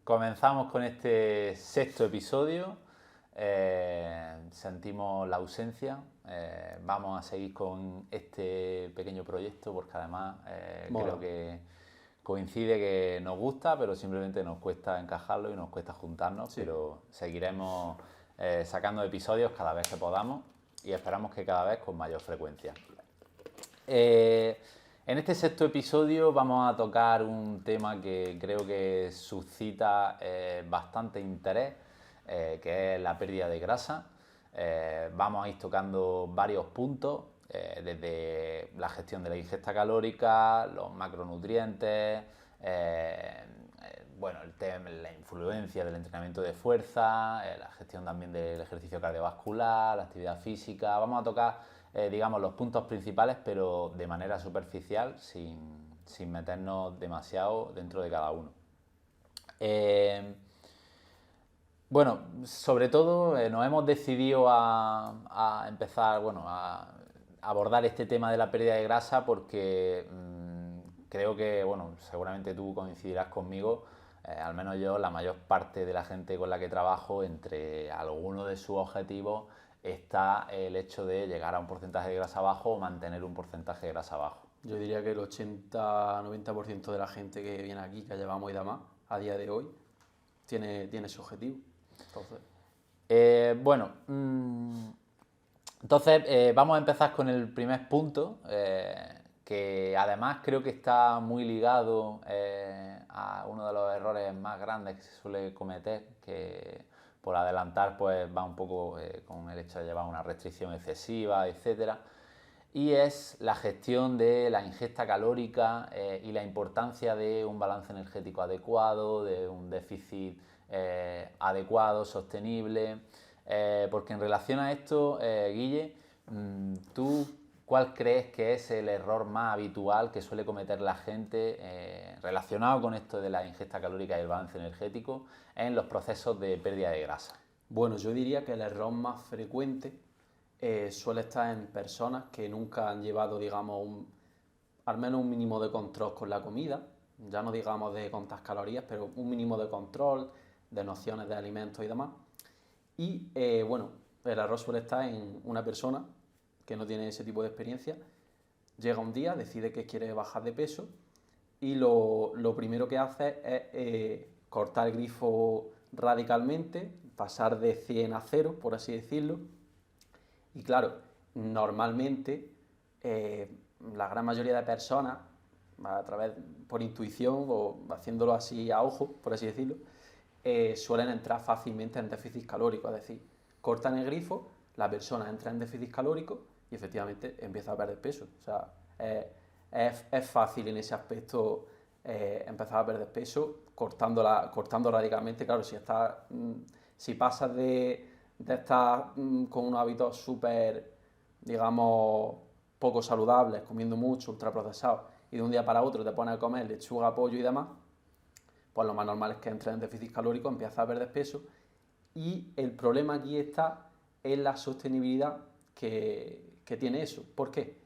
Comenzamos con este sexto episodio. Sentimos la ausencia. Vamos a seguir con este pequeño proyecto porque además creo que coincide que nos gusta, pero simplemente nos cuesta encajarlo y nos cuesta juntarnos. Sí. Pero seguiremos sacando episodios cada vez que podamos y esperamos que cada vez con mayor frecuencia. En este sexto episodio vamos a tocar un tema que creo que suscita bastante interés, que es la pérdida de grasa. Vamos a ir tocando varios puntos, desde la gestión de la ingesta calórica, los macronutrientes, bueno, la influencia del entrenamiento de fuerza, la gestión también del ejercicio cardiovascular, la actividad física. Vamos a tocar digamos, los puntos principales, pero de manera superficial, sin meternos demasiado dentro de cada uno. Bueno, sobre todo nos hemos decidido a empezar, bueno, a abordar este tema de la pérdida de grasa porque creo que, bueno, seguramente tú coincidirás conmigo, al menos yo, la mayor parte de la gente con la que trabajo, entre algunos de sus objetivos está el hecho de llegar a un porcentaje de grasa bajo o mantener un porcentaje de grasa bajo. Yo diría que el 80-90% de la gente que viene aquí, que llevamos y demás, a día de hoy, tiene ese objetivo. Entonces, vamos a empezar con el primer punto, que además creo que está muy ligado a uno de los errores más grandes que se suele cometer, que por adelantar pues va un poco con el hecho de llevar una restricción excesiva, etcétera, y es la gestión de la ingesta calórica y la importancia de un balance energético adecuado, de un déficit adecuado, sostenible, porque en relación a esto, Guille, ¿tú cuál crees que es el error más habitual que suele cometer la gente relacionado con esto de la ingesta calórica y el balance energético en los procesos de pérdida de grasa? Bueno, yo diría que el error más frecuente suele estar en personas que nunca han llevado, digamos, al menos un mínimo de control con la comida, ya no digamos de cuántas calorías, pero un mínimo de control, de nociones de alimentos y demás. Y bueno, el error suele estar en una persona que no tiene ese tipo de experiencia, llega un día, decide que quiere bajar de peso y lo primero que hace es cortar el grifo radicalmente, pasar de 100 a 0, por así decirlo. Y claro, normalmente la gran mayoría de personas, por intuición o haciéndolo así a ojo, por así decirlo, suelen entrar fácilmente en déficit calórico, es decir, cortan el grifo, la persona entra en déficit calórico y efectivamente empieza a perder peso. O sea, es fácil en ese aspecto empezar a perder peso cortando radicalmente. Claro, si pasas de estar con unos hábitos súper, digamos, poco saludables, comiendo mucho, ultraprocesados, y de un día para otro te pones a comer lechuga, pollo y demás, pues lo más normal es que entres en déficit calórico, empiezas a perder peso, y el problema aquí está en la sostenibilidad que tiene eso. ¿Por qué?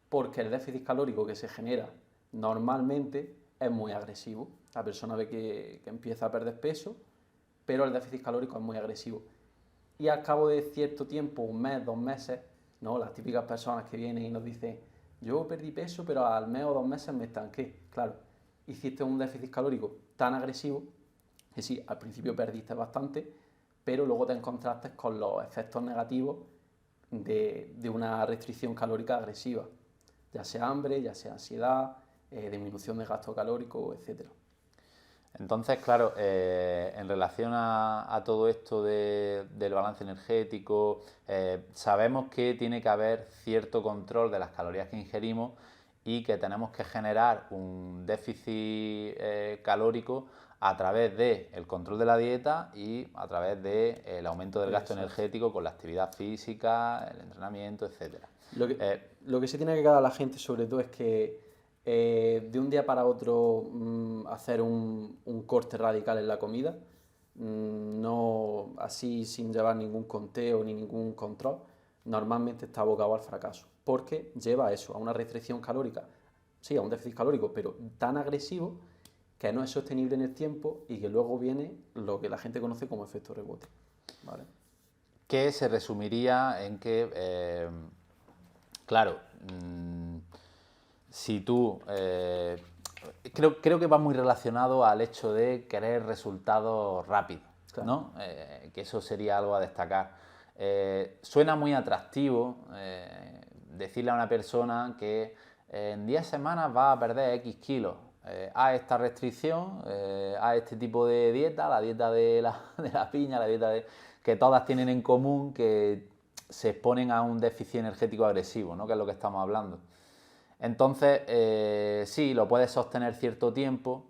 Porque el déficit calórico que se genera normalmente es muy agresivo. La persona ve que empieza a perder peso, pero el déficit calórico es muy agresivo. Y al cabo de cierto tiempo, un mes, 2 meses, ¿no? Las típicas personas que vienen y nos dicen, yo perdí peso, pero al mes o 2 meses me estanqué. Claro, hiciste un déficit calórico tan agresivo que sí, al principio perdiste bastante, pero luego te encontraste con los efectos negativos de una restricción calórica agresiva, ya sea hambre, ya sea ansiedad, disminución de gasto calórico, etc. Entonces, claro, en relación a todo esto del balance energético, sabemos que tiene que haber cierto control de las calorías que ingerimos y que tenemos que generar un déficit calórico a través del control de la dieta y a través del aumento del gasto energético con la actividad física, el entrenamiento, etc. Lo que se tiene que quedar a la gente sobre todo es que de un día para otro hacer un corte radical en la comida, no así sin llevar ningún conteo ni ningún control, normalmente está abocado al fracaso, porque lleva eso, a una restricción calórica, sí, a un déficit calórico, pero tan agresivo que no es sostenible en el tiempo y que luego viene lo que la gente conoce como efecto rebote, ¿vale? Que se resumiría en que, claro, si tú... creo que va muy relacionado al hecho de querer resultados rápidos, Claro. ¿no? Que eso sería algo a destacar. Suena muy atractivo decirle a una persona que en 10 semanas va a perder X kilos. A esta restricción, a este tipo de dieta, la dieta de la piña, la dieta que todas tienen en común que se exponen a un déficit energético agresivo, ¿no? Que es lo que estamos hablando. Entonces, sí, lo puedes sostener cierto tiempo,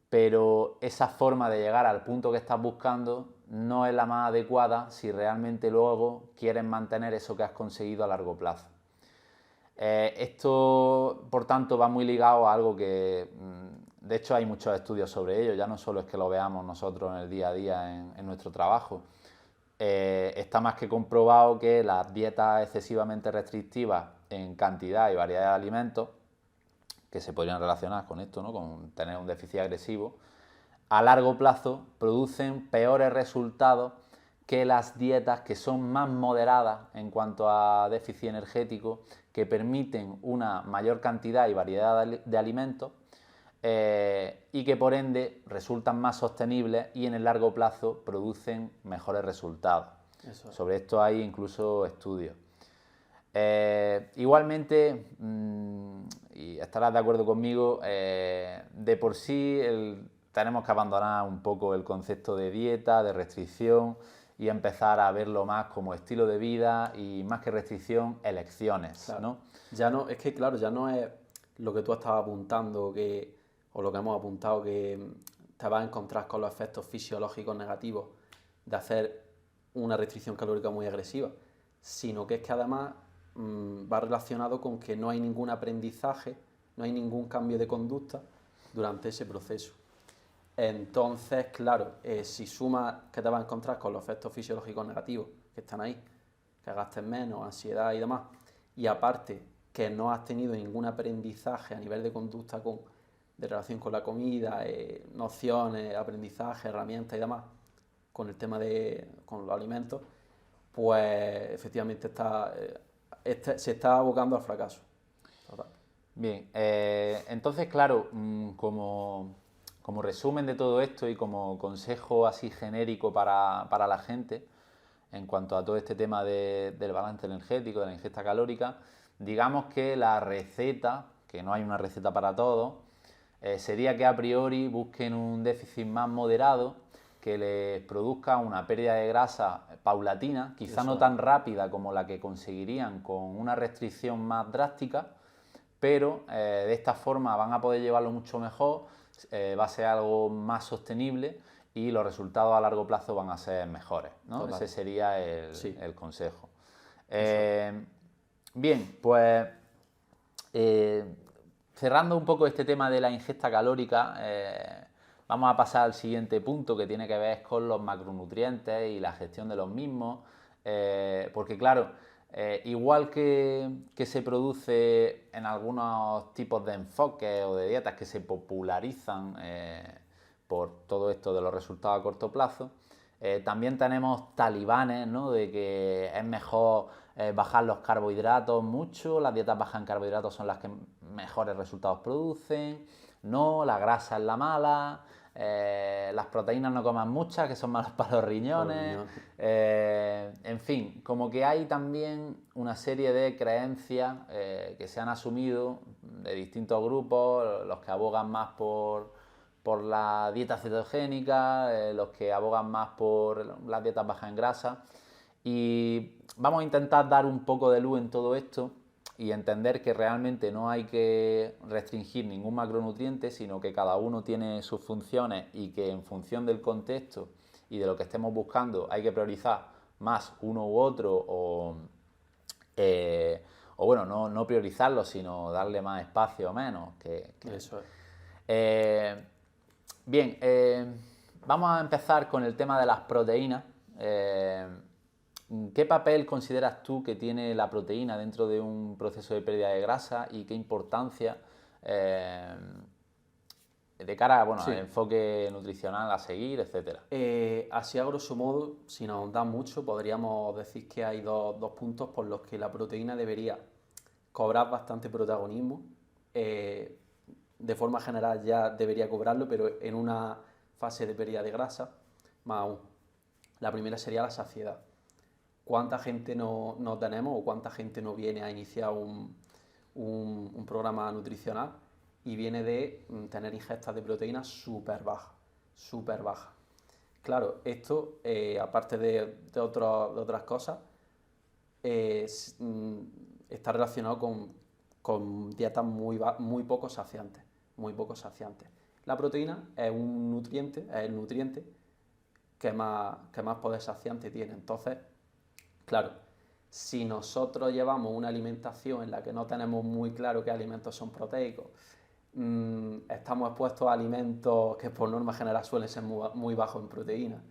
pero esa forma de llegar al punto que estás buscando no es la más adecuada si realmente luego quieres mantener eso que has conseguido a largo plazo. Esto, por tanto, va muy ligado a algo que, de hecho, hay muchos estudios sobre ello, ya no solo es que lo veamos nosotros en el día a día en nuestro trabajo. Está más que comprobado que las dietas excesivamente restrictivas en cantidad y variedad de alimentos, que se podrían relacionar con esto, ¿no? Con tener un déficit agresivo, a largo plazo producen peores resultados que las dietas que son más moderadas en cuanto a déficit energético, que permiten una mayor cantidad y variedad de alimentos y que por ende resultan más sostenibles y en el largo plazo producen mejores resultados. Eso es. Sobre esto hay incluso estudios. Igualmente, y estarás de acuerdo conmigo, de por sí tenemos que abandonar un poco el concepto de dieta, de restricción y empezar a verlo más como estilo de vida y más que restricción, elecciones, Claro. ¿no? Ya no, es que claro, ya no es lo que tú estabas apuntando o lo que hemos apuntado, que te vas a encontrar con los efectos fisiológicos negativos de hacer una restricción calórica muy agresiva, sino que es que además va relacionado con que no hay ningún aprendizaje, no hay ningún cambio de conducta durante ese proceso. Entonces, claro, si sumas que te vas a encontrar con los efectos fisiológicos negativos que están ahí, que gastes menos, ansiedad y demás, y aparte que no has tenido ningún aprendizaje a nivel de conducta de relación con la comida, nociones, aprendizaje, herramientas y demás, con el tema con los alimentos, pues efectivamente se está abocando al fracaso. Total. Bien, entonces, claro, como resumen de todo esto y como consejo así genérico para la gente, en cuanto a todo este tema del balance energético, de la ingesta calórica, digamos que la receta, que no hay una receta para todo, sería que a priori busquen un déficit más moderado que les produzca una pérdida de grasa paulatina, quizá no tan rápida como la que conseguirían con una restricción más drástica, pero de esta forma van a poder llevarlo mucho mejor, va a ser algo más sostenible y los resultados a largo plazo van a ser mejores, ¿no? Ese sería el consejo. Bien, pues cerrando un poco este tema de la ingesta calórica, vamos a pasar al siguiente punto que tiene que ver con los macronutrientes y la gestión de los mismos, porque claro, igual que se produce en algunos tipos de enfoques o de dietas que se popularizan por todo esto de los resultados a corto plazo, también tenemos talibanes, ¿no? De que es mejor bajar los carbohidratos mucho, las dietas bajas en carbohidratos son las que mejores resultados producen, no, la grasa es la mala, las proteínas no coman muchas, que son malas para los riñones, en fin, como que hay también una serie de creencias que se han asumido de distintos grupos, los que abogan más por la dieta cetogénica, los que abogan más por las dietas bajas en grasa. Y vamos a intentar dar un poco de luz en todo esto y entender que realmente no hay que restringir ningún macronutriente, sino que cada uno tiene sus funciones y que en función del contexto y de lo que estemos buscando hay que priorizar más uno u otro o bueno, no priorizarlo, sino darle más espacio o menos. Eso es. Bien, vamos a empezar con el tema de las proteínas. ¿Qué papel consideras tú que tiene la proteína dentro de un proceso de pérdida de grasa y qué importancia de cara bueno, Sí. al enfoque nutricional a seguir, etcétera. Así a grosso modo, si nos ahondamos mucho, podríamos decir que hay dos puntos por los que la proteína debería cobrar bastante protagonismo. De forma general ya debería cobrarlo, pero en una fase de pérdida de grasa, más aún. La primera sería la saciedad. ¿Cuánta gente no tenemos o cuánta gente no viene a iniciar un programa nutricional y viene de tener ingestas de proteínas súper bajas, súper bajas? Claro, esto, aparte de otras cosas, está relacionado con dietas muy poco saciantes, muy poco saciantes. La proteína es un nutriente, es el nutriente que más poder saciante tiene. Entonces, claro, si nosotros llevamos una alimentación en la que no tenemos muy claro qué alimentos son proteicos, estamos expuestos a alimentos que por norma general suelen ser muy bajos en proteína,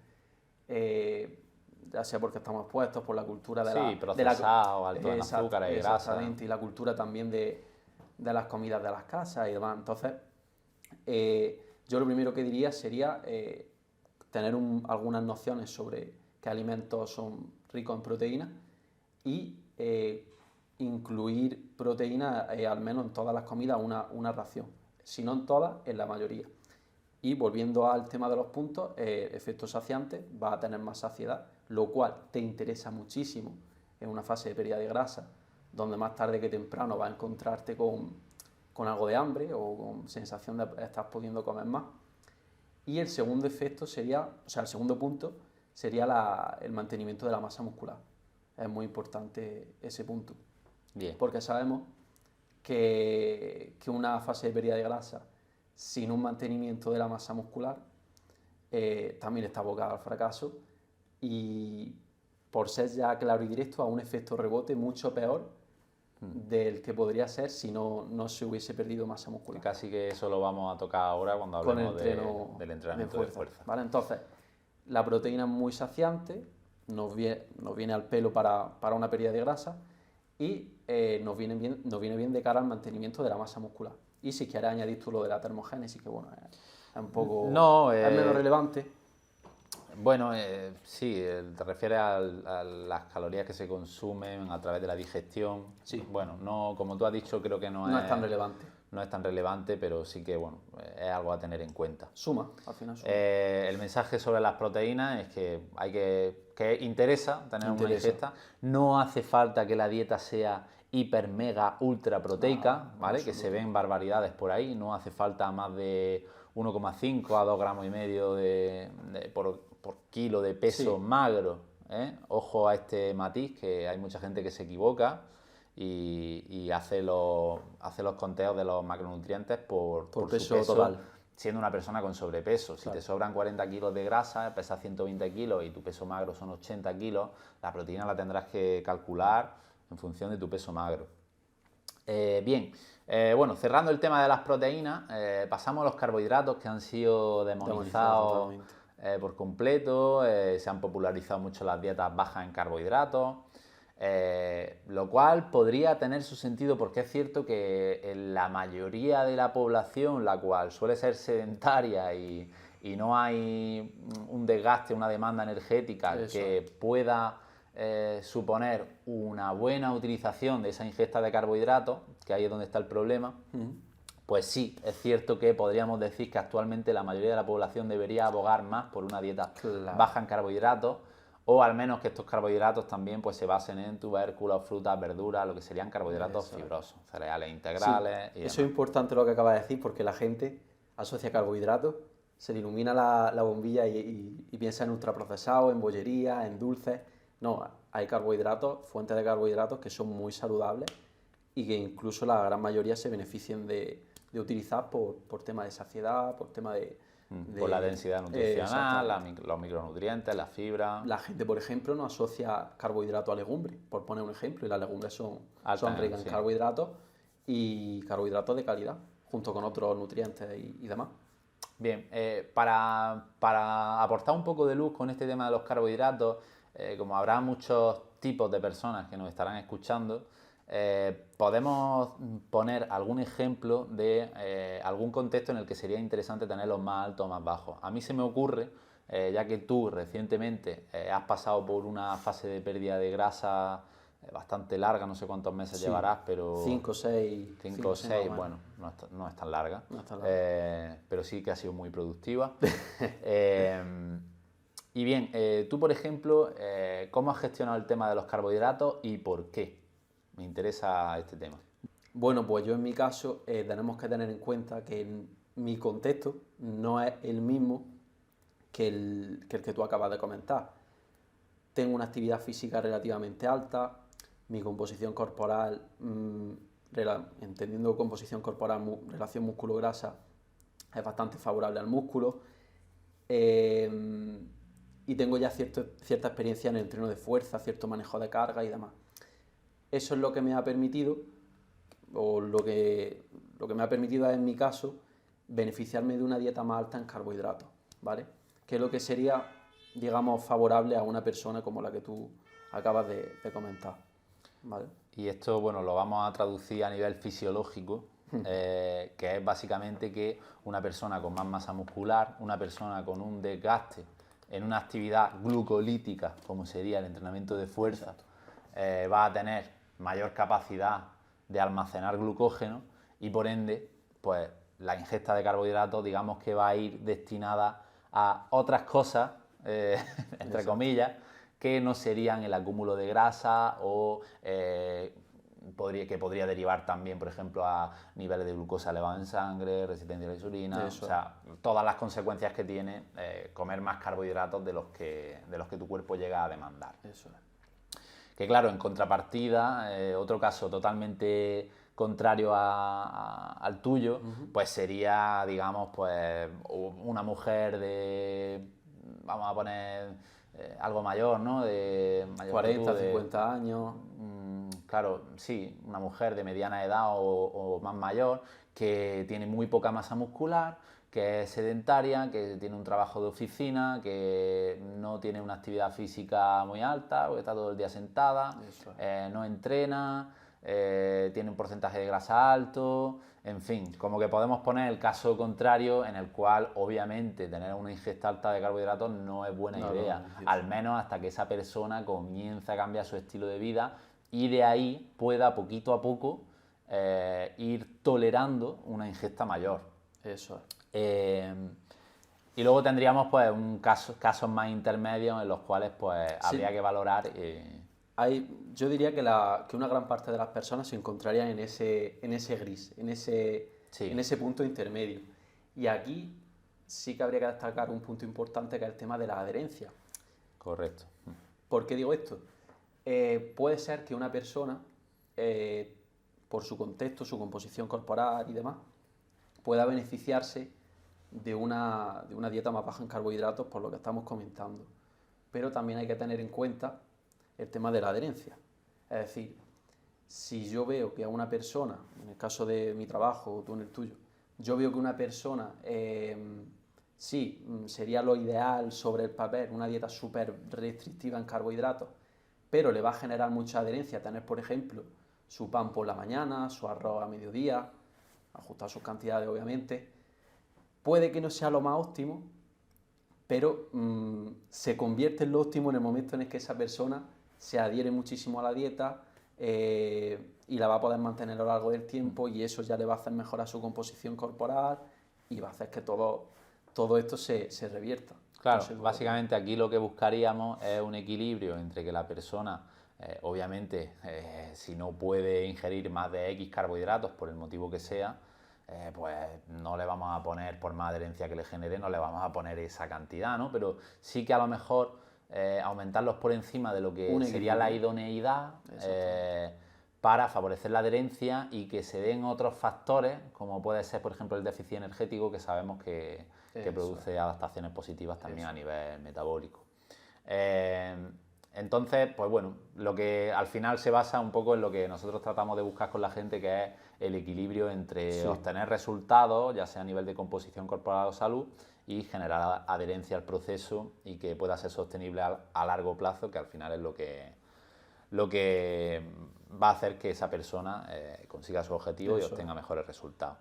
ya sea porque estamos expuestos por la cultura Sí, procesado, alto en azúcares y grasa. Exactamente, y la cultura también de las comidas de las casas y demás. Entonces, yo lo primero que diría sería tener algunas nociones sobre qué alimentos son ricos en proteína y incluir proteína al menos en todas las comidas una ración, si no en todas, en la mayoría. Y volviendo al tema de los puntos, efecto saciante, va a tener más saciedad, lo cual te interesa muchísimo en una fase de pérdida de grasa, donde más tarde que temprano vas a encontrarte con algo de hambre o con sensación de que estás pudiendo comer más. Y el segundo efecto sería, o sea, el segundo punto sería el mantenimiento de la masa muscular. Es muy importante ese punto. Bien. Porque sabemos que una fase de pérdida de grasa sin un mantenimiento de la masa muscular también está abocada al fracaso y por ser ya claro y directo a un efecto rebote mucho peor del que podría ser si no se hubiese perdido masa muscular. Casi que eso lo vamos a tocar ahora cuando hablemos del entrenamiento de fuerza. ¿Vale? Entonces, la proteína es muy saciante, nos viene al pelo para una pérdida de grasa y nos viene bien de cara al mantenimiento de la masa muscular. Y si quieres añadir tú lo de la termogénesis, que bueno, es un poco es menos relevante. Bueno, sí, te refieres a las calorías que se consumen a través de la digestión. Sí. Bueno, no, como tú has dicho, creo que no es tan relevante. No es tan relevante, pero sí que bueno, es algo a tener en cuenta. Suma, al final suma. El mensaje sobre las proteínas es que interesa tener una ingesta. No hace falta que la dieta sea hiper, mega, ultra proteica, ¿vale? Que se ven barbaridades por ahí. No hace falta más de 1,5 a 2 gramos y medio por kilo de peso magro, ¿eh? Ojo a este matiz, que hay mucha gente que se equivoca y hace los conteos de los macronutrientes por peso su peso total. Siendo una persona con sobrepeso. Si te sobran 40 kilos de grasa, pesas 120 kilos y tu peso magro son 80 kilos, la proteína la tendrás que calcular en función de tu peso magro. Bien, bueno, cerrando el tema de las proteínas, pasamos a los carbohidratos, que han sido demonizados por completo. Se han popularizado mucho las dietas bajas en carbohidratos, lo cual podría tener su sentido, porque es cierto que en la mayoría de la población, la cual suele ser sedentaria y no hay un desgaste, una demanda energética que pueda suponer una buena utilización de esa ingesta de carbohidratos, que ahí es donde está el problema, pues sí, es cierto que podríamos decir que actualmente la mayoría de la población debería abogar más por una dieta baja en carbohidratos, o al menos que estos carbohidratos también pues se basen en tubérculos, frutas, verduras, lo que serían carbohidratos fibrosos, cereales integrales y demás. Eso es importante lo que acabas de decir, porque la gente asocia carbohidratos, se le ilumina la bombilla y piensa en ultraprocesados, en bollería, en dulces. No, hay carbohidratos, fuentes de carbohidratos que son muy saludables y que incluso la gran mayoría se benefician de utilizar por tema de saciedad, por tema por la densidad nutricional, los micronutrientes, la fibra. La gente, por ejemplo, no asocia carbohidrato a legumbres, por poner un ejemplo, y las legumbres son ricas en carbohidratos y carbohidratos de calidad, junto con otros nutrientes y demás. Bien, para aportar un poco de luz con este tema de los carbohidratos, como habrá muchos tipos de personas que nos estarán escuchando, podemos poner algún ejemplo de algún contexto en el que sería interesante tenerlos más altos o más bajos. A mí se me ocurre, ya que tú recientemente has pasado por una fase de pérdida de grasa bastante larga, no sé cuántos meses llevarás, pero... 5 o 6. 5 o 6, bueno, no es tan larga, pero sí que ha sido muy productiva. Y bien, tú, por ejemplo, ¿cómo has gestionado el tema de los carbohidratos y por qué? Me interesa este tema. Bueno, pues yo en mi caso tenemos que tener en cuenta que mi contexto no es el mismo que el que tú acabas de comentar. Tengo una actividad física relativamente alta, mi composición corporal, entendiendo composición corporal, relación músculo-grasa, es bastante favorable al músculo. Y tengo ya cierta experiencia en el entreno de fuerza, cierto manejo de carga y demás. Eso es lo que me ha permitido, o lo que me ha permitido en mi caso, beneficiarme de una dieta más alta en carbohidratos, ¿vale? Que es lo que sería, digamos, favorable a una persona como la que tú acabas de comentar, ¿vale? Y esto, bueno, lo vamos a traducir a nivel fisiológico, que es básicamente que una persona con más masa muscular, una persona con un desgaste en una actividad glucolítica, como sería el entrenamiento de fuerza, va a tener mayor capacidad de almacenar glucógeno y por ende, pues la ingesta de carbohidratos, digamos que va a ir destinada a otras cosas, entre comillas, que no serían el acúmulo de grasa o que podría derivar también, por ejemplo, a niveles de glucosa elevado en sangre, resistencia a la insulina, o sea, todas las consecuencias que tiene comer más carbohidratos de los que tu cuerpo llega a demandar. Eso es. Que claro, en contrapartida, otro caso totalmente contrario al tuyo, pues sería, digamos, pues una mujer de, vamos a poner algo mayor, ¿no? De mayor 40, 50 años. Claro, sí, una mujer de mediana edad o más mayor que tiene muy poca masa muscular, que es sedentaria, que tiene un trabajo de oficina, que no tiene una actividad física muy alta, porque está todo el día sentada, no entrena, tiene un porcentaje de grasa alto, en fin, como que podemos poner el caso contrario en el cual obviamente tener una ingesta alta de carbohidratos no es buena idea, al menos hasta que esa persona comience a cambiar su estilo de vida y de ahí pueda poquito a poco ir tolerando una ingesta mayor. Eso es. Y luego tendríamos pues casos más intermedios en los cuales pues habría que valorar. Yo diría que una gran parte de las personas se encontrarían en ese gris, en ese punto intermedio. Y aquí sí que habría que destacar un punto importante que es el tema de la adherencia. Correcto. ¿Por qué digo esto? Puede ser que una persona, por su contexto, su composición corporal y demás, pueda beneficiarse de una dieta más baja en carbohidratos por lo que estamos comentando. Pero también hay que tener en cuenta el tema de la adherencia. Es decir, si yo veo que a una persona, en el caso de mi trabajo o tú en el tuyo, yo veo que una persona, sí, sería lo ideal sobre el papel, una dieta súper restrictiva en carbohidratos, pero le va a generar mucha adherencia tener, por ejemplo, su pan por la mañana, su arroz a mediodía, ajustar sus cantidades obviamente, puede que no sea lo más óptimo, pero se convierte en lo óptimo en el momento en el que esa persona se adhiere muchísimo a la dieta y la va a poder mantener a lo largo del tiempo y eso ya le va a hacer mejorar su composición corporal y va a hacer que todo esto se revierta. Claro, básicamente aquí lo que buscaríamos es un equilibrio entre que la persona, obviamente, si no puede ingerir más de X carbohidratos por el motivo que sea, pues no le vamos a poner, por más adherencia que le genere, no le vamos a poner esa cantidad, ¿no? Pero sí que a lo mejor aumentarlos por encima de lo que sería la idoneidad para favorecer la adherencia y que se den otros factores, como puede ser, por ejemplo, el déficit energético, que sabemos que produce adaptaciones positivas también a nivel metabólico. Entonces, pues bueno, lo que al final se basa un poco en lo que nosotros tratamos de buscar con la gente, que es el equilibrio entre obtener resultados, ya sea a nivel de composición corporal o salud, y generar adherencia al proceso y que pueda ser sostenible a largo plazo, que al final es lo que va a hacer que esa persona consiga su objetivo y Eso obtenga mejores resultados.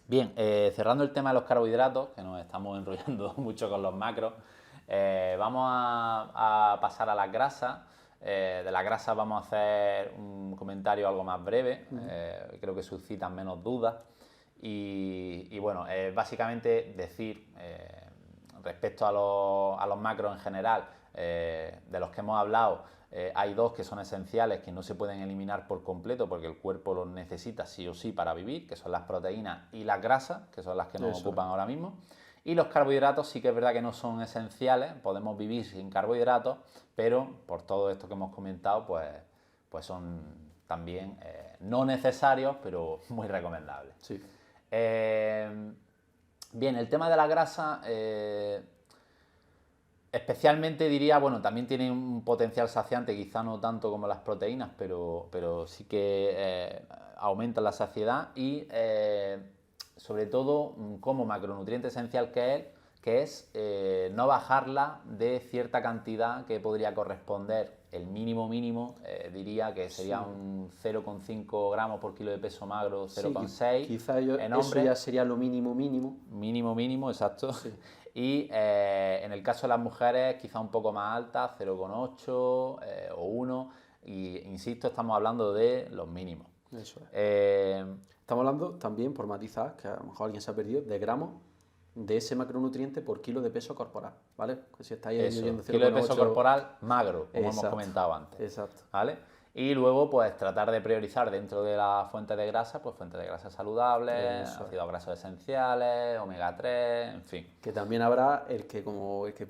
Bien, cerrando el tema de los carbohidratos, que nos estamos enrollando mucho con los macros, vamos a pasar a las grasas. De las grasas vamos a hacer un comentario algo más breve, creo que suscitan menos dudas. Y bueno, básicamente decir, respecto a los macros en general, de los que hemos hablado, hay dos que son esenciales, que no se pueden eliminar por completo porque el cuerpo los necesita sí o sí para vivir, que son las proteínas y las grasas, que son las que nos ocupan ahora mismo. Y los carbohidratos sí que es verdad que no son esenciales, podemos vivir sin carbohidratos, pero por todo esto que hemos comentado, pues son también no necesarios, pero muy recomendables. Sí. Bien, el tema de la grasa, especialmente diría, bueno, también tiene un potencial saciante, quizá no tanto como las proteínas, pero sí que aumentan la saciedad y sobre todo como macronutriente esencial que es no bajarla de cierta cantidad que podría corresponder, el mínimo diría que sería un 0,5 gramos por kilo de peso magro, 0,6 sí, quizá en hombres. eso ya sería lo mínimo. Mínimo, exacto. Sí. Y en el caso de las mujeres quizá un poco más alta, 0,8 o 1, y insisto, estamos hablando de los mínimos. Eso es. Estamos hablando también, por matizar, que a lo mejor alguien se ha perdido, de gramos de ese macronutriente por kilo de peso corporal, ¿vale? Pues si estáis oyendo 0,8... kilo de peso corporal magro, como hemos comentado antes. Exacto. ¿Vale? Y luego, pues tratar de priorizar dentro de la fuente de grasa, pues fuentes de grasa saludables, ácidos grasos esenciales, omega 3, en fin. Que también habrá el que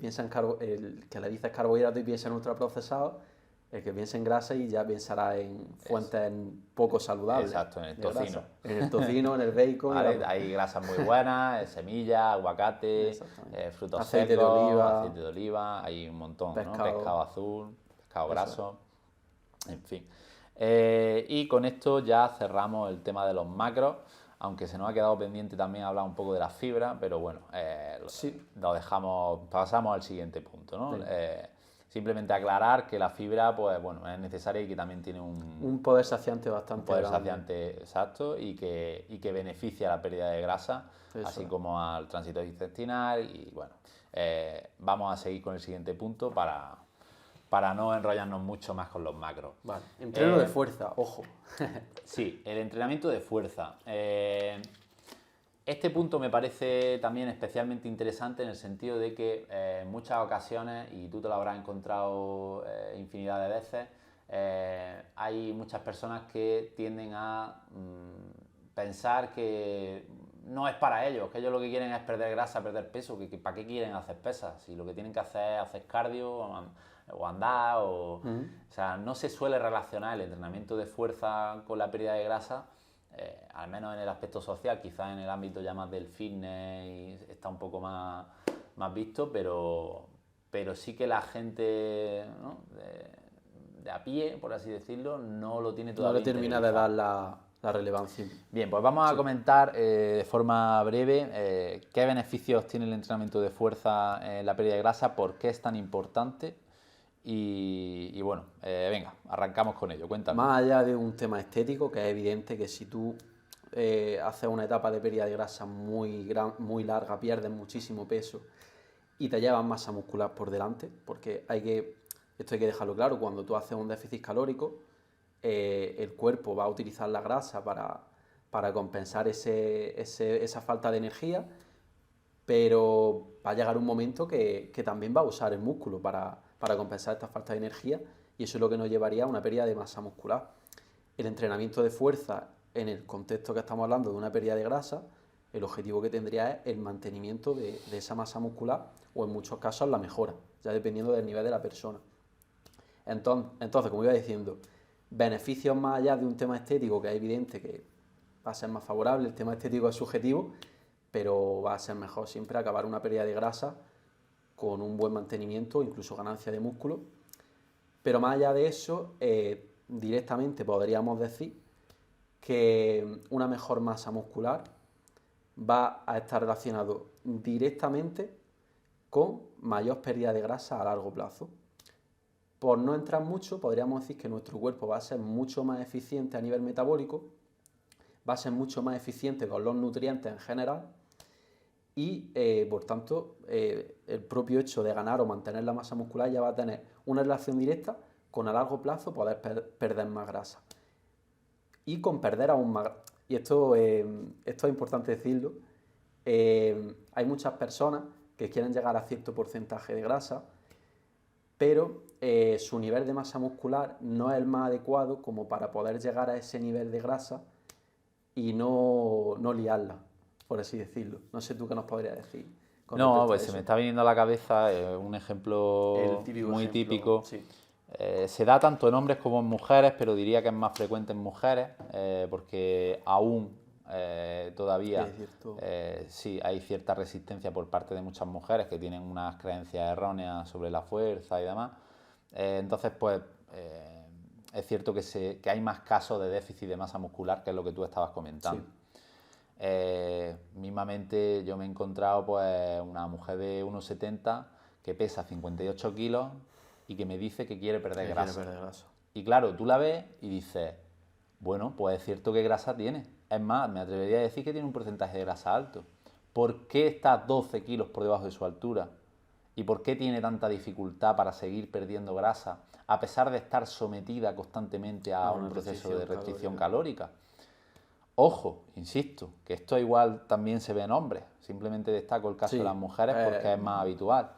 piensa en el que le dices carbohidrato y piensa en ultraprocesados, el que piensa en grasa y ya pensará en fuentes poco saludables. Exacto, en el tocino. En el tocino, en el bacon. Vale, hay grasas muy buenas, semillas, aguacate, frutos aceite secos, aceite de oliva, hay un montón, pescado, ¿no? Pescado azul, pescado graso, en fin. Y con esto ya cerramos el tema de los macros, aunque se nos ha quedado pendiente también hablar un poco de la fibra, pero bueno, lo dejamos, pasamos al siguiente punto, ¿no? Simplemente aclarar que la fibra, pues bueno, es necesaria y que también tiene un poder saciante bastante poder grande. saciante exacto y que beneficia la pérdida de grasa, así como al tránsito intestinal. Y bueno, vamos a seguir con el siguiente punto para no enrollarnos mucho más con los macros. Vale, entreno de fuerza, ojo. Sí, el entrenamiento de fuerza. Este punto me parece también especialmente interesante en el sentido de que en muchas ocasiones, y tú te lo habrás encontrado infinidad de veces, hay muchas personas que tienden a pensar que no es para ellos, que ellos lo que quieren es perder grasa, perder peso, que ¿para qué quieren hacer pesas? Si lo que tienen que hacer es hacer cardio o andar, o sea, no se suele relacionar el entrenamiento de fuerza con la pérdida de grasa. Al menos en el aspecto social, quizás en el ámbito ya más del fitness está un poco más visto, pero sí que la gente, ¿no? de a pie, por así decirlo, no lo tiene todavía. No le termina de dar la relevancia. Bien, pues vamos a comentar de forma breve qué beneficios tiene el entrenamiento de fuerza en la pérdida de grasa, por qué es tan importante. Y bueno, venga, arrancamos con ello, cuéntame. Más allá de un tema estético, que es evidente que si tú haces una etapa de pérdida de grasa muy larga, pierdes muchísimo peso y te llevas masa muscular por delante, porque esto hay que dejarlo claro, cuando tú haces un déficit calórico, el cuerpo va a utilizar la grasa para compensar esa falta de energía, pero va a llegar un momento que también va a usar el músculo para compensar esta falta de energía, y eso es lo que nos llevaría a una pérdida de masa muscular. El entrenamiento de fuerza, en el contexto que estamos hablando de una pérdida de grasa, el objetivo que tendría es el mantenimiento de esa masa muscular, o en muchos casos la mejora, ya dependiendo del nivel de la persona. Entonces, como iba diciendo, beneficios más allá de un tema estético, que es evidente que va a ser más favorable, el tema estético es subjetivo, pero va a ser mejor siempre acabar una pérdida de grasa con un buen mantenimiento, incluso ganancia de músculo. Pero más allá de eso, directamente podríamos decir que una mejor masa muscular va a estar relacionado directamente con mayor pérdida de grasa a largo plazo. Por no entrar mucho, podríamos decir que nuestro cuerpo va a ser mucho más eficiente a nivel metabólico, va a ser mucho más eficiente con los nutrientes en general y, por tanto, el propio hecho de ganar o mantener la masa muscular ya va a tener una relación directa con a largo plazo poder perder más grasa. Y con perder aún más. Y esto es importante decirlo. Hay muchas personas que quieren llegar a cierto porcentaje de grasa, pero su nivel de masa muscular no es el más adecuado como para poder llegar a ese nivel de grasa y no liarla, por así decirlo. No sé tú qué nos podrías decir con No, respecto a pues eso. se me está viniendo a la cabeza un ejemplo El típico muy ejemplo, típico. sí. Se da tanto en hombres como en mujeres, pero diría que es más frecuente en mujeres, porque aún todavía Sí, es cierto. sí hay cierta resistencia por parte de muchas mujeres que tienen unas creencias erróneas sobre la fuerza y demás. Entonces, pues es cierto que hay más casos de déficit de masa muscular, que es lo que tú estabas comentando. Sí. Mismamente yo me he encontrado pues una mujer de 1,70 que pesa 58 kilos y que me dice que quiere perder grasa. Y claro, tú la ves y dices, bueno, pues es cierto que grasa tiene. Es más, me atrevería a decir que tiene un porcentaje de grasa alto. ¿Por qué está 12 kilos por debajo de su altura? ¿Y por qué tiene tanta dificultad para seguir perdiendo grasa a pesar de estar sometida constantemente a un proceso de restricción calórica? Ojo, insisto, que esto igual también se ve en hombres. Simplemente destaco el caso de las mujeres porque es más habitual.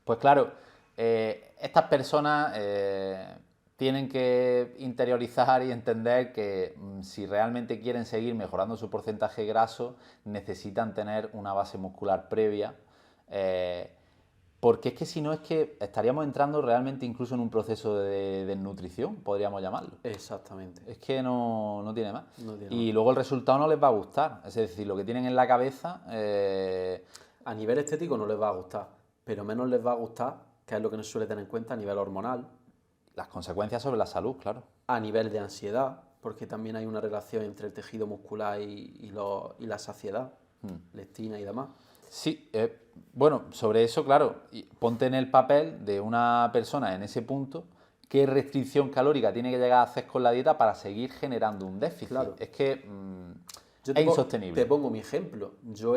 Pues claro, estas personas tienen que interiorizar y entender que si realmente quieren seguir mejorando su porcentaje graso, necesitan tener una base muscular previa. Porque es que si no es que estaríamos entrando realmente incluso en un proceso de desnutrición, podríamos llamarlo. Exactamente. Es que no tiene más. No tiene Y más. luego el resultado no les va a gustar. Es decir, lo que tienen en la cabeza... A nivel estético no les va a gustar, pero menos les va a gustar, que es lo que nos suele tener en cuenta a nivel hormonal, las consecuencias sobre la salud, claro. a nivel de ansiedad, porque también hay una relación entre el tejido muscular y la saciedad, leptina y demás. Sí, bueno, sobre eso, claro, ponte en el papel de una persona en ese punto, qué restricción calórica tiene que llegar a hacer con la dieta para seguir generando un déficit. Claro. Es que Yo es insostenible. Te pongo mi ejemplo. Yo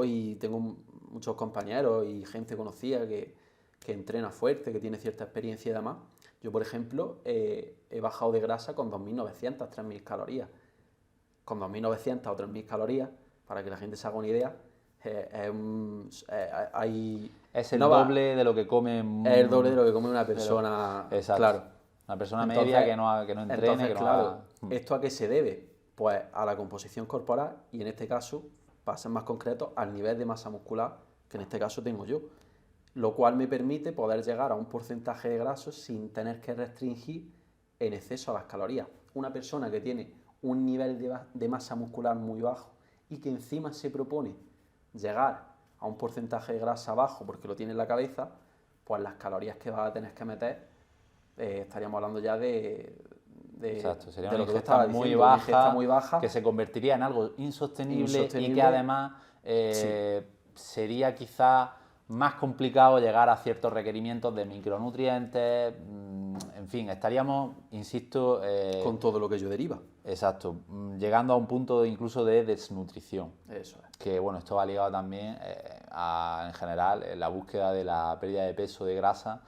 y tengo muchos compañeros y gente conocida que entrena fuerte, que tiene cierta experiencia y demás. Yo, por ejemplo, he bajado de grasa con 2.900, 3.000 calorías. Con 2.900 o 3.000 calorías, para que la gente se haga una idea, hay... Es el no va- doble de lo que come... es el doble de lo que come una persona. Exacto. Claro. Una persona Entonces- media que no entrene, Entonces, que no claro, haga... ¿esto a qué se debe? Pues a la composición corporal y en este caso, para ser más concreto, al nivel de masa muscular que en este caso tengo yo. Lo cual me permite poder llegar a un porcentaje de grasos sin tener que restringir en exceso a las calorías. Una persona que tiene un nivel de masa muscular muy bajo y que encima se propone llegar a un porcentaje de grasa bajo porque lo tiene en la cabeza, pues las calorías que va a tener que meter, estaríamos hablando ya Exacto, sería de una lo que tú ingesta estabas muy diciendo, una baja, ingesta muy baja, que se convertiría en algo insostenible y que Insostenible. además sería quizá más complicado llegar a ciertos requerimientos de micronutrientes, en fin, estaríamos, insisto... con todo lo que ello deriva. Exacto, llegando a un punto incluso de desnutrición. Eso es. Que bueno, esto va ligado también en general, la búsqueda de la pérdida de peso, de grasa,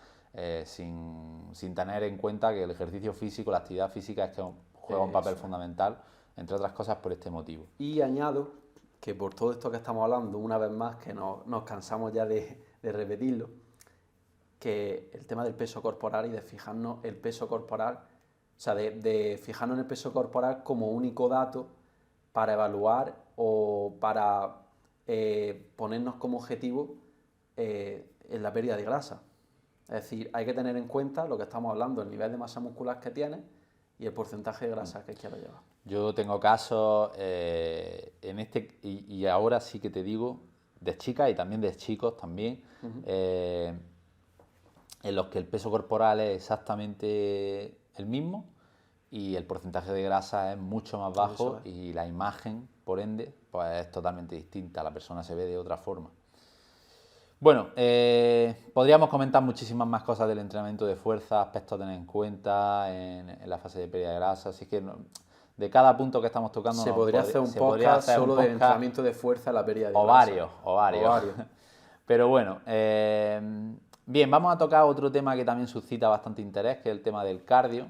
sin tener en cuenta que el ejercicio físico, la actividad física es que juega un papel fundamental, entre otras cosas por este motivo. Y añado que por todo esto que estamos hablando, una vez más, que nos cansamos ya de repetirlo, que el tema del peso corporal y de fijarnos el peso corporal, o sea, de fijarnos en el peso corporal como único dato para evaluar o para ponernos como objetivo en la pérdida de grasa. Es decir, hay que tener en cuenta lo que estamos hablando, el nivel de masa muscular que tienes y el porcentaje de grasa que quiero llevar. Yo tengo casos y ahora sí que te digo, de chicas y también de chicos también, en los que el peso corporal es exactamente el mismo y el porcentaje de grasa es mucho más bajo y la imagen, por ende, pues es totalmente distinta, la persona se ve de otra forma. Bueno, podríamos comentar muchísimas más cosas del entrenamiento de fuerza, aspectos a tener en cuenta en la fase de pérdida de grasa, así que de cada punto que estamos tocando Se podría hacer un se podría podcast hacer un solo del podcast entrenamiento de fuerza, la pérdida de o grasa. varios. O varios. Pero bueno, bien, vamos a tocar otro tema que también suscita bastante interés, que es el tema del cardio,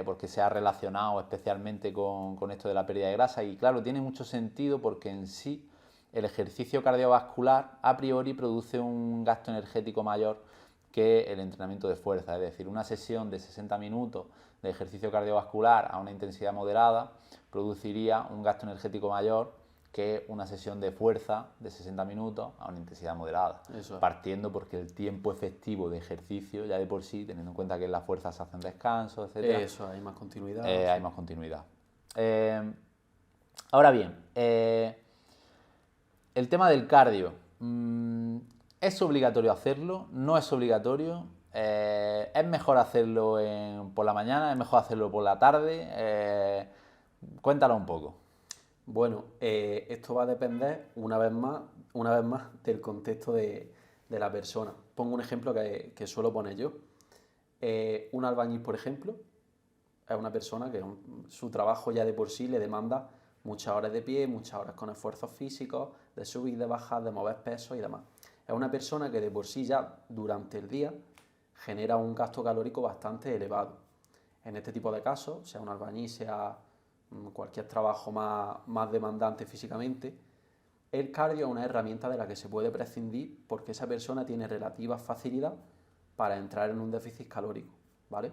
porque se ha relacionado especialmente con esto de la pérdida de grasa y claro, tiene mucho sentido porque en sí el ejercicio cardiovascular a priori produce un gasto energético mayor que el entrenamiento de fuerza, es decir, una sesión de 60 minutos de ejercicio cardiovascular a una intensidad moderada produciría un gasto energético mayor que una sesión de fuerza de 60 minutos a una intensidad moderada. Eso es. Partiendo porque el tiempo efectivo de ejercicio, ya de por sí, teniendo en cuenta que en la fuerza se hacen descansos, etc. Eso, hay más continuidad. Hay más continuidad. Ahora bien, el tema del cardio. ¿Es obligatorio hacerlo? ¿No es obligatorio? ¿Es mejor hacerlo por la mañana? ¿Es mejor hacerlo por la tarde? Cuéntalo un poco. Bueno, esto va a depender una vez más del contexto de la persona. Pongo un ejemplo que suelo poner yo. Un albañil, por ejemplo, es una persona que su trabajo ya de por sí le demanda muchas horas de pie, muchas horas con esfuerzos físicos, de subir, de bajar, de mover pesos y demás. Es una persona que de por sí ya durante el día genera un gasto calórico bastante elevado. En este tipo de casos, sea un albañil, sea cualquier trabajo más demandante físicamente, el cardio es una herramienta de la que se puede prescindir porque esa persona tiene relativa facilidad para entrar en un déficit calórico, ¿vale?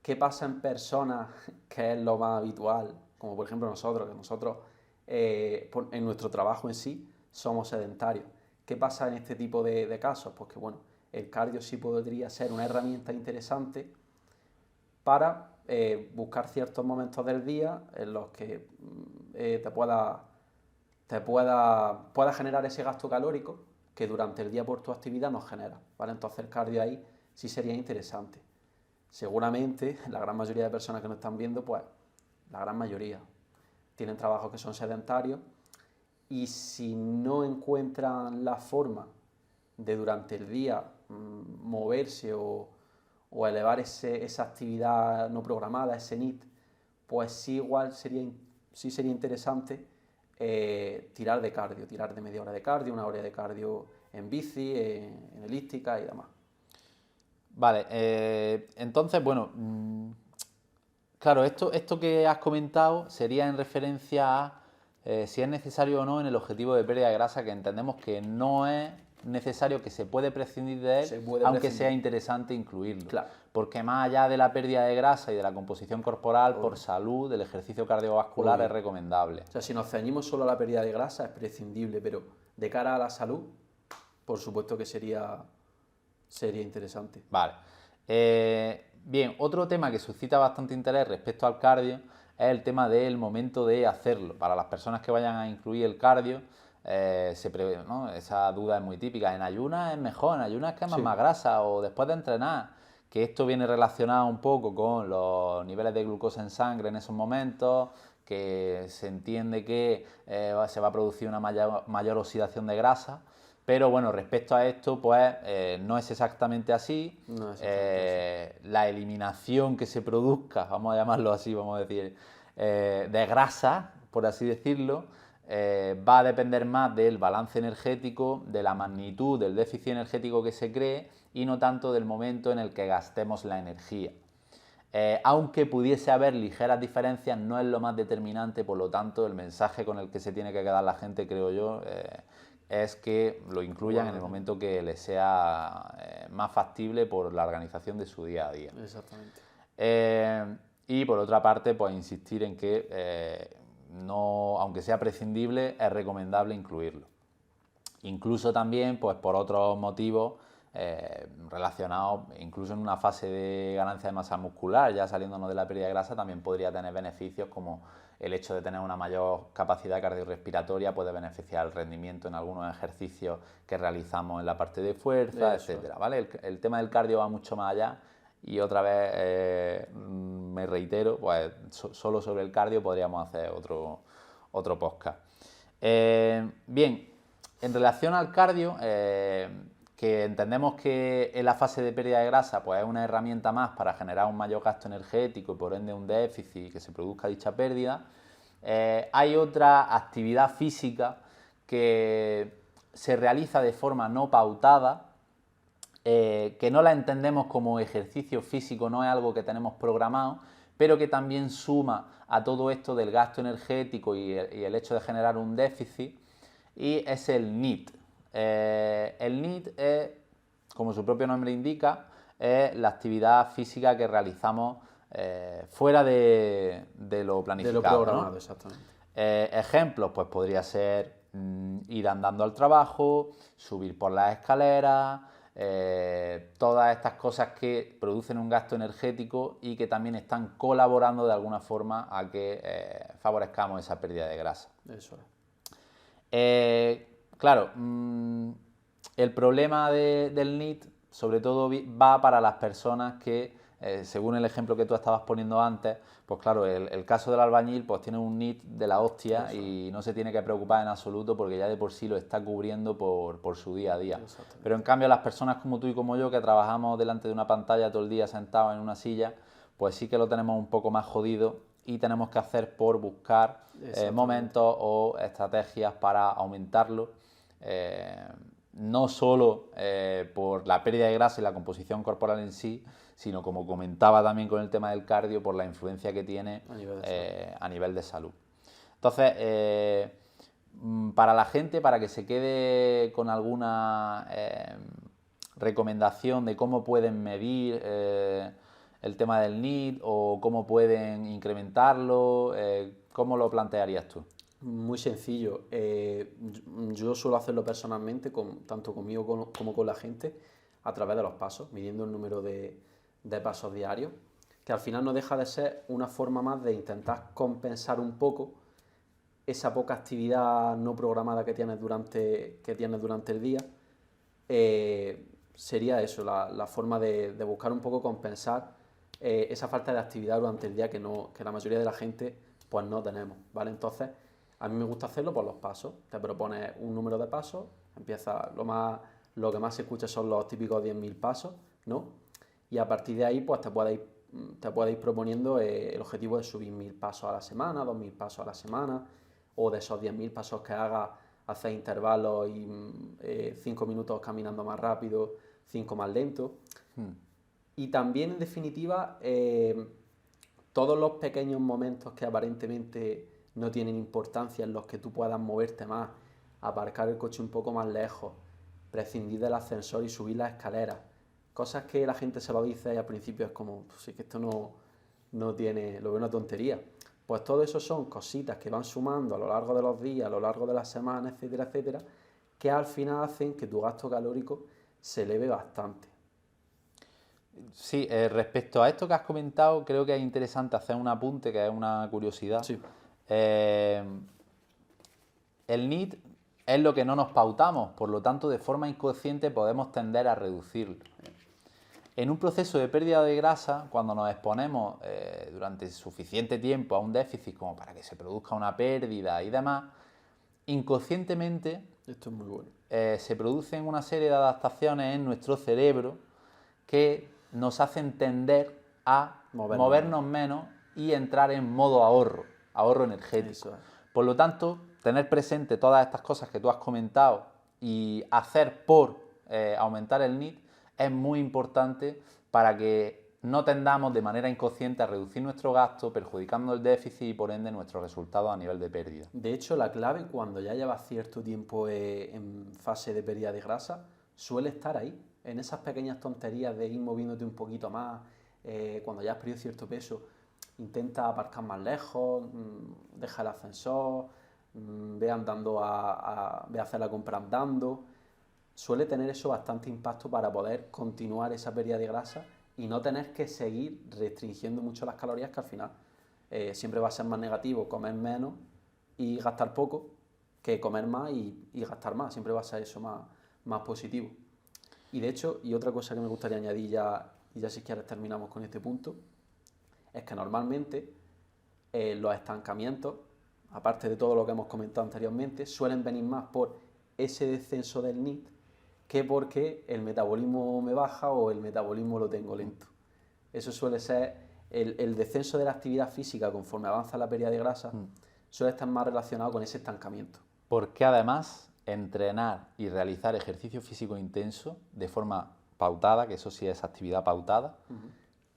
¿Qué pasa en personas que es lo más habitual? Como por ejemplo nosotros, que nosotros en nuestro trabajo en sí somos sedentarios. ¿Qué pasa en este tipo de casos? Pues que bueno, el cardio sí podría ser una herramienta interesante para buscar ciertos momentos del día en los que pueda generar ese gasto calórico que durante el día por tu actividad nos genera, ¿vale? Entonces el cardio ahí sí sería interesante. Seguramente la gran mayoría de personas que nos están viendo, pues la gran mayoría tienen trabajos que son sedentarios y si no encuentran la forma de durante el día moverse o elevar esa actividad no programada, ese NEAT, pues sí igual sería interesante tirar de cardio, tirar de media hora de cardio, una hora de cardio en bici, en elíptica y demás. Vale, entonces, bueno, claro, esto que has comentado sería en referencia a si es necesario o no en el objetivo de pérdida de grasa, que entendemos que no es necesario, que se puede prescindir de él, aunque sea interesante incluirlo. Claro. Porque más allá de la pérdida de grasa y de la composición corporal, por salud, el ejercicio cardiovascular es recomendable. O sea, si nos ceñimos solo a la pérdida de grasa es prescindible, pero de cara a la salud, por supuesto que sería interesante. Vale. Bien, otro tema que suscita bastante interés respecto al cardio es el tema del momento de hacerlo. Para las personas que vayan a incluir el cardio, ¿no? Esa duda es muy típica. ¿En ayunas es mejor? ¿En ayunas quemas más grasa? ¿O después de entrenar? Que esto viene relacionado un poco con los niveles de glucosa en sangre en esos momentos, que se entiende que se va a producir una mayor oxidación de grasa. Pero bueno, respecto a esto, pues no es exactamente así. No es exactamente así. La eliminación que se produzca, vamos a llamarlo así, vamos a decir, de grasa, por así decirlo, va a depender más del balance energético, de la magnitud del déficit energético que se cree y no tanto del momento en el que gastemos la energía. Aunque pudiese haber ligeras diferencias, no es lo más determinante, por lo tanto, el mensaje con el que se tiene que quedar la gente, creo yo, es que lo incluyan en el momento que les sea más factible por la organización de su día a día. Exactamente. Y por otra parte, pues insistir en que no, aunque sea prescindible, es recomendable incluirlo. Incluso también, pues por otros motivos relacionados, incluso en una fase de ganancia de masa muscular, ya saliéndonos de la pérdida de grasa, también podría tener beneficios como el hecho de tener una mayor capacidad cardiorrespiratoria puede beneficiar el rendimiento en algunos ejercicios que realizamos en la parte de fuerza, etcétera, ¿vale? El tema del cardio va mucho más allá y otra vez me reitero, pues solo sobre el cardio podríamos hacer otro podcast. Bien, En relación al cardio, que entendemos que en la fase de pérdida de grasa pues es una herramienta más para generar un mayor gasto energético y por ende un déficit y que se produzca dicha pérdida, hay otra actividad física que se realiza de forma no pautada, que no la entendemos como ejercicio físico, no es algo que tenemos programado, pero que también suma a todo esto del gasto energético y el hecho de generar un déficit, y es el NEAT. El NEAT es, como su propio nombre indica, es la actividad física que realizamos fuera de lo planificado. De lo programado, ¿no? Exactamente. Ejemplos, pues podría ser ir andando al trabajo, subir por las escaleras, todas estas cosas que producen un gasto energético y que también están colaborando de alguna forma a que favorezcamos esa pérdida de grasa. Eso es. Claro, el problema del NEAT sobre todo va para las personas que, según el ejemplo que tú estabas poniendo antes, pues claro, el caso del albañil pues tiene un NEAT de la hostia y no se tiene que preocupar en absoluto porque ya de por sí lo está cubriendo por su día a día. Pero en cambio las personas como tú y como yo que trabajamos delante de una pantalla todo el día sentados en una silla, pues sí que lo tenemos un poco más jodido y tenemos que hacer por buscar momentos o estrategias para aumentarlo, no solo por la pérdida de grasa y la composición corporal en sí, sino como comentaba también con el tema del cardio, por la influencia que tiene a nivel de salud. Entonces, para la gente, para que se quede con alguna recomendación de cómo pueden medir el tema del NEAT o cómo pueden incrementarlo, ¿cómo lo plantearías tú? Muy sencillo. Yo suelo hacerlo personalmente, tanto conmigo como con la gente, a través de los pasos, midiendo el número de pasos diarios, que al final no deja de ser una forma más de intentar compensar un poco esa poca actividad no programada que tienes durante el día. Sería eso, la forma de buscar un poco compensar esa falta de actividad durante el día que la mayoría de la gente pues no tenemos, ¿vale? Entonces, a mí me gusta hacerlo por los pasos. Te propones un número de pasos, empieza lo que más se escucha son los típicos 10.000 pasos, ¿no? Y a partir de ahí, pues te puedes ir proponiendo el objetivo de subir 1.000 pasos a la semana, 2.000 pasos a la semana, o de esos 10.000 pasos que hagas, hacer intervalos y 5 minutos caminando más rápido, 5 más lento. Y también, en definitiva, todos los pequeños momentos que aparentemente no tienen importancia en los que tú puedas moverte más, aparcar el coche un poco más lejos, prescindir del ascensor y subir las escaleras. Cosas que la gente se lo dice y al principio es como, pues sí que esto no tiene, lo veo una tontería. Pues todo eso son cositas que van sumando a lo largo de los días, a lo largo de las semanas, etcétera, etcétera, que al final hacen que tu gasto calórico se eleve bastante. Sí, respecto a esto que has comentado, creo que es interesante hacer un apunte, que es una curiosidad. Sí. El NEAT es lo que no nos pautamos, por lo tanto, de forma inconsciente podemos tender a reducirlo. En un proceso de pérdida de grasa, cuando nos exponemos durante suficiente tiempo a un déficit como para que se produzca una pérdida y demás, inconscientemente Esto es muy bueno. Se producen una serie de adaptaciones en nuestro cerebro que nos hacen tender a movernos menos y entrar en modo ahorro energético. Eso es. Por lo tanto, tener presente todas estas cosas que tú has comentado y hacer por aumentar el NEAT es muy importante para que no tendamos de manera inconsciente a reducir nuestro gasto, perjudicando el déficit y por ende nuestros resultados a nivel de pérdida. De hecho, la clave cuando ya llevas cierto tiempo en fase de pérdida de grasa suele estar ahí, en esas pequeñas tonterías de ir moviéndote un poquito más. Cuando ya has perdido cierto peso, intenta aparcar más lejos, deja el ascensor, ve andando ve a hacer la compra andando. Suele tener eso bastante impacto para poder continuar esa pérdida de grasa y no tener que seguir restringiendo mucho las calorías, que al final siempre va a ser más negativo comer menos y gastar poco que comer más y gastar más. Siempre va a ser eso más positivo. Y de hecho, y otra cosa que me gustaría añadir y ya si quieres terminamos con este punto, es que normalmente los estancamientos, aparte de todo lo que hemos comentado anteriormente, suelen venir más por ese descenso del NEAT que porque el metabolismo me baja o el metabolismo lo tengo lento. Eso suele ser el descenso de la actividad física conforme avanza la pérdida de grasa, suele estar más relacionado con ese estancamiento. Porque además entrenar y realizar ejercicio físico intenso de forma pautada, que eso sí es actividad pautada,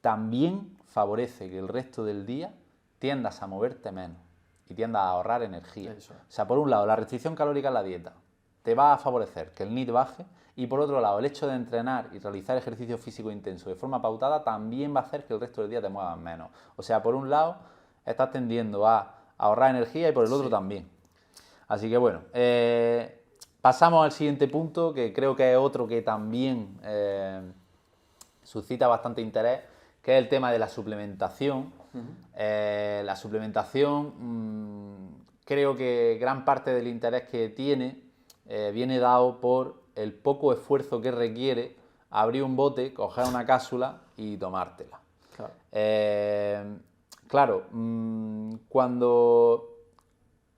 también favorece que el resto del día tiendas a moverte menos y tiendas a ahorrar energía. Eso es. O sea, por un lado, la restricción calórica en la dieta te va a favorecer que el NEAT baje, y por otro lado, el hecho de entrenar y realizar ejercicio físico intenso de forma pautada también va a hacer que el resto del día te muevas menos. O sea, por un lado, estás tendiendo a ahorrar energía y por el otro también. Así que bueno, pasamos al siguiente punto, que creo que es otro que también suscita bastante interés, que es el tema de la suplementación. La suplementación, creo que gran parte del interés que tiene viene dado por el poco esfuerzo que requiere abrir un bote, coger una cápsula y tomártela. Claro. Claro, cuando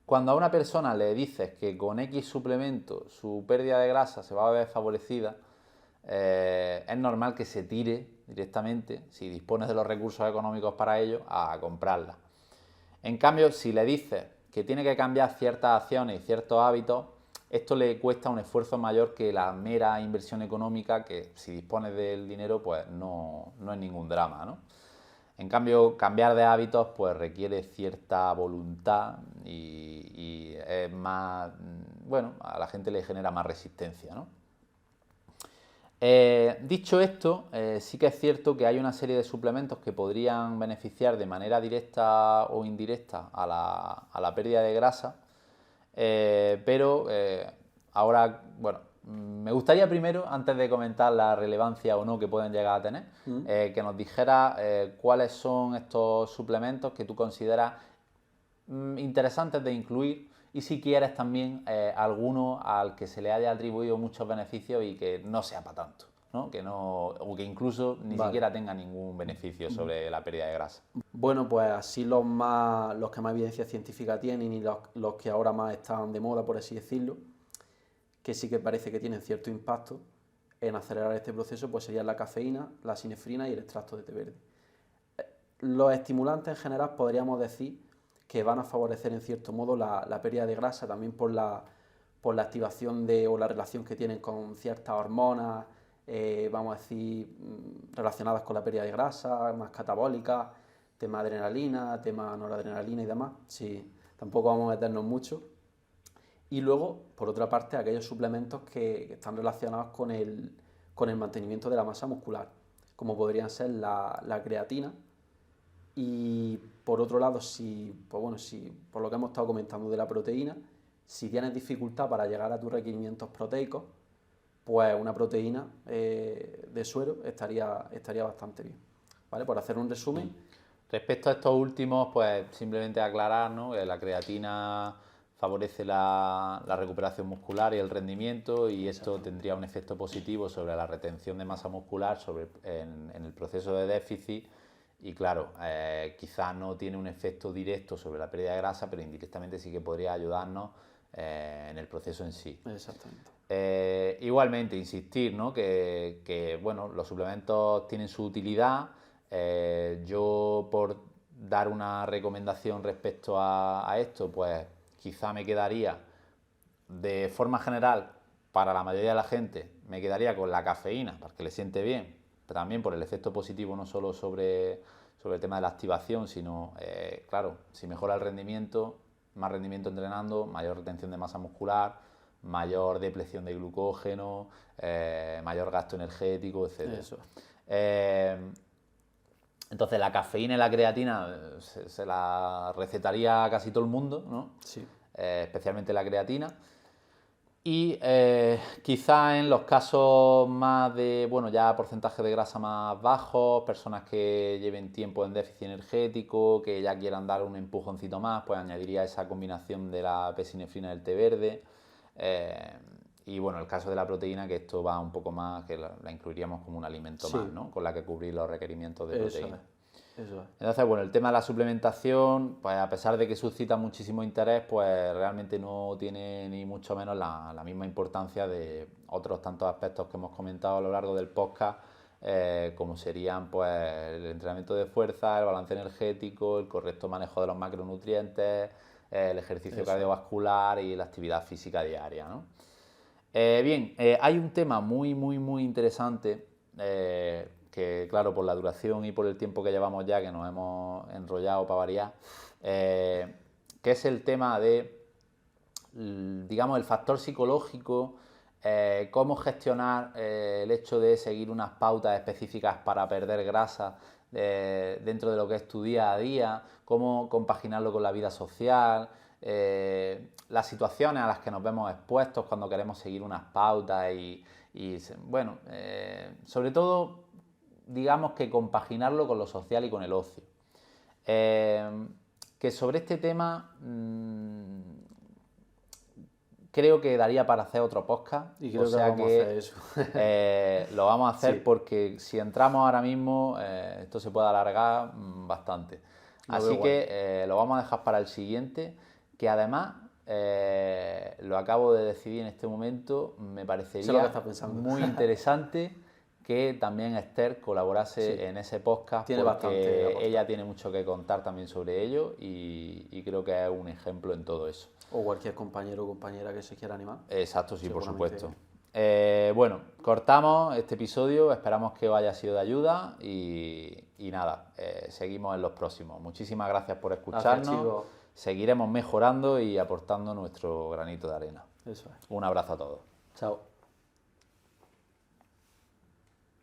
a una persona le dices que con X suplemento su pérdida de grasa se va a ver favorecida, es normal que se tire directamente, si dispones de los recursos económicos para ello, a comprarla. En cambio, si le dices que tiene que cambiar ciertas acciones y ciertos hábitos, esto le cuesta un esfuerzo mayor que la mera inversión económica, que si dispones del dinero, pues no es ningún drama, ¿no? En cambio, cambiar de hábitos pues requiere cierta voluntad y es más, bueno, a la gente le genera más resistencia, ¿no? Dicho esto, sí que es cierto que hay una serie de suplementos que podrían beneficiar de manera directa o indirecta a la pérdida de grasa, pero ahora, bueno, me gustaría primero, antes de comentar la relevancia o no que pueden llegar a tener, que nos dijera cuáles son estos suplementos que tú consideras interesantes de incluir, y si quieres también alguno al que se le haya atribuido muchos beneficios y que no sea para tanto, ¿no? O que incluso ni siquiera tenga ningún beneficio sobre la pérdida de grasa. Bueno, pues así los que más evidencia científica tienen y los que ahora más están de moda, por así decirlo, que sí que parece que tienen cierto impacto en acelerar este proceso, pues serían la cafeína, la sinefrina y el extracto de té verde. Los estimulantes en general podríamos decir que van a favorecer en cierto modo la pérdida de grasa, también por la activación o la relación que tienen con ciertas hormonas, vamos a decir, relacionadas con la pérdida de grasa, más catabólicas, tema adrenalina, tema noradrenalina y demás. Sí, tampoco vamos a meternos mucho. Y luego, por otra parte, aquellos suplementos que están relacionados con el mantenimiento de la masa muscular, como podrían ser la creatina. Y por otro lado, por lo que hemos estado comentando de la proteína, si tienes dificultad para llegar a tus requerimientos proteicos, pues una proteína de suero estaría bastante bien. ¿Vale? Por hacer un resumen. Respecto a estos últimos, pues simplemente aclarar, ¿no?, que la creatina favorece la recuperación muscular y el rendimiento, y esto tendría un efecto positivo sobre la retención de masa muscular en el proceso de déficit. Y claro, quizás no tiene un efecto directo sobre la pérdida de grasa, pero indirectamente sí que podría ayudarnos en el proceso en sí. Exactamente. Igualmente, insistir, ¿no?, que bueno, los suplementos tienen su utilidad. Yo, por dar una recomendación respecto a esto, pues quizá me quedaría, de forma general, para la mayoría de la gente, me quedaría con la cafeína, porque le siente bien, pero también por el efecto positivo no solo sobre el tema de la activación, sino, claro, si mejora el rendimiento, más rendimiento entrenando, mayor retención de masa muscular, mayor depleción de glucógeno, mayor gasto energético, etc. Eso. Entonces, la cafeína y la creatina se la recetaría a casi todo el mundo, ¿no? Sí. Especialmente la creatina. Y quizá en los casos más de, bueno, ya porcentaje de grasa más bajos, personas que lleven tiempo en déficit energético, que ya quieran dar un empujoncito más, pues añadiría esa combinación de la pesinefrina y el té verde. Y bueno, el caso de la proteína, que esto va un poco más, que la incluiríamos como un alimento más, ¿no?, con la que cubrir los requerimientos de proteína. Eso es. Entonces, bueno, el tema de la suplementación, pues a pesar de que suscita muchísimo interés, pues realmente no tiene ni mucho menos la misma importancia de otros tantos aspectos que hemos comentado a lo largo del podcast, como serían pues el entrenamiento de fuerza, el balance energético, el correcto manejo de los macronutrientes, el ejercicio cardiovascular y la actividad física diaria, ¿no? Bien, hay un tema muy interesante que, claro, por la duración y por el tiempo que llevamos ya, que nos hemos enrollado para variar, que es el tema de, digamos, el factor psicológico, cómo gestionar el hecho de seguir unas pautas específicas para perder grasa dentro de lo que es tu día a día, cómo compaginarlo con la vida social, las situaciones a las que nos vemos expuestos cuando queremos seguir unas pautas y bueno, sobre todo, digamos que compaginarlo con lo social y con el ocio. Que sobre este tema creo que daría para hacer otro podcast. Y creo que vamos a hacer eso. Lo vamos a hacer Sí. porque si entramos ahora mismo, esto se puede alargar bastante. Lo Así veo que lo vamos a dejar para el siguiente, que además lo acabo de decidir en este momento, me Sé lo que parecería estás pensando. muy interesante que también Esther colaborase Sí. en ese podcast, Tiene bastante que porque aportar. ella tiene mucho que contar también sobre ello y creo que es un ejemplo en todo eso. O cualquier compañero o compañera que se quiera animar. Exacto, sí, por Seguramente. supuesto. Bueno, cortamos este episodio, esperamos que os haya sido de ayuda y nada, seguimos en los próximos. Muchísimas gracias por escucharnos, chicos. seguiremos mejorando y aportando nuestro granito de arena. Eso es. Un abrazo a todos. Chao.